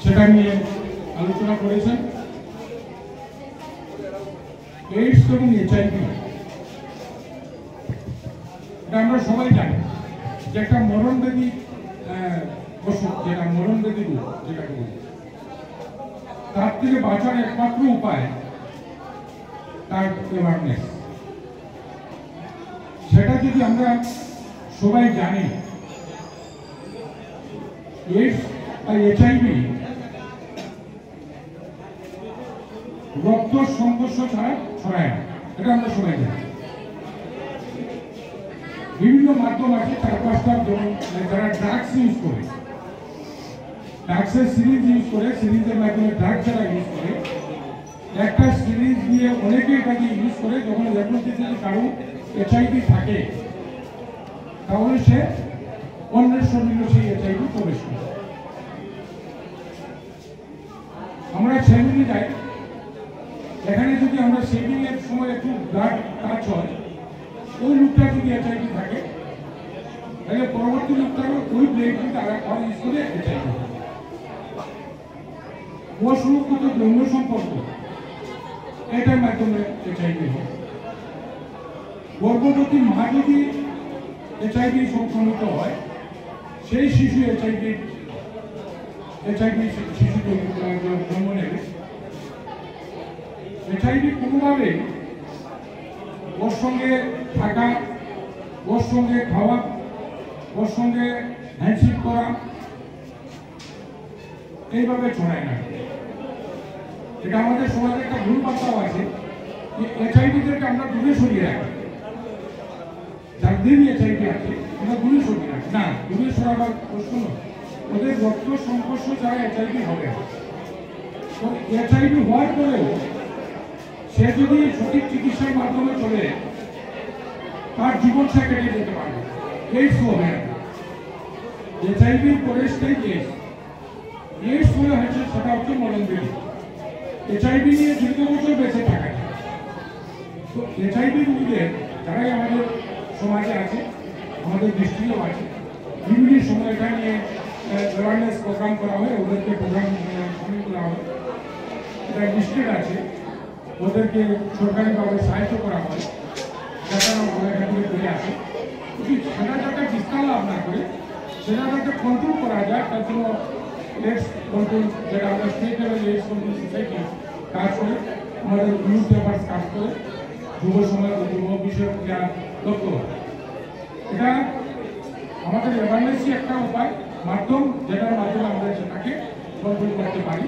সেটা নিয়ে আলোচনা করেছেন। এইডস এবং HIV এটা আমরা সবাই জানি যে একটা মরণব্যাধি অসুখ, যেটা মরণব্যাধি রোগ যেটাকে বলি। তার থেকে বাঁচার একমাত্র উপায় তার অ্যাওয়ারনেস। সেটা যদি আমরা সবাই জানি, এইডস আর HIV রক্ত সংঘর্ষ ছাড়া ছড়ায় না, এটা আমরা সবাই জানি। বিভিন্ন মাধ্যম আছে, 4-5টা, যারা ড্রাগস ইউজ করে, ড্রাগসের সিরিজ ইউজ করে, সিরিজের মাধ্যমে ড্রাগ যারা ইউজ করে, একটা সিরিজ দিয়ে অনেকে এটাকে ইউজ করে। যখন দেখুন যে কারো HIV থাকে, তাহলে সে অন্যের শরীরে সেই HIV প্রবেশ করে। আমরা সেভিংয়ে যাই, এখানে যদি আমরা সেভিং এর সময় একটু ব্লাড টাচ হয়, ওই লোকটা যদি HIV থাকে, তাহলে পরবর্তী লোকটারও ওই ব্লেড কিন্তু আর ইউজ করে HIV। অসুরক্ষিত যৌন সম্পর্ক, এটার মাধ্যমে HIV হয়। গর্ভবতী মা যদি HIV সংক্রমিত হয়, সেই শিশু HIV শিশু জন্ম নেবে। HIV কোনোভাবে ওর সঙ্গে থাকা, ওর সঙ্গে খাওয়া, ওর সঙ্গে হ্যান্ডশেক করা, এইভাবে ছড়ায় না। এটা আমাদের সমাজে একটা ভুল বার্তাও আছে যে HIV-দেরকে আমরা দূরে সরিয়ে রাখি, যাদের HIV আছে আমরা দূরে সরিয়ে রাখি। না, দূরে সরাবার প্রশ্ন নয়, ওদের রক্ত সংঘর্ষ ছাড়া HIV হবে। তো HIV হওয়ার পরেও সে যদি সঠিক চিকিৎসার মাধ্যমে চলে, তার জীবন সে কেটে যেতে পারবে। এইডস হবে না। HIV পরে স্টেজ এইডস হলে হয়েছে, সেটা হচ্ছে মরণব্যাধি। HIV নিয়ে দীর্ঘ বছর বেঁচে থাকা যায়। তো HIV রোগীদের যারাই আমাদের সমাজে আছে, আমাদের দৃষ্টিও আছে, বিভিন্ন সময় এটা নিয়ে অ্যাওয়ারনেস প্রোগ্রাম করা হয়, ওদেরকে প্রোগ্রাম সামিল করা হয়, এটা লিস্টেড আছে। ওদেরকে সরকারিভাবে সাহায্য করা হয়, যারা এখান থেকে করে আসে। যদি সেটা যাতে বিস্তার লাভ না করে, সেটা যাতে কন্ট্রোল করা যায়, তার জন্য এইডস কন্ট্রোল, যেটা আমরা state level AIDS control society কাজ করে, আমাদের ইউথ পেপার্স কাজ করে, যুব সমাজ ও যুব বিষয়ক যারা দপ্তর, এটা আমাদের অ্যাওয়ারনেসই একটা উপায়, মাধ্যম, যেটার মাধ্যমে আমরা সেটাকে কন্ট্রোল করতে পারি।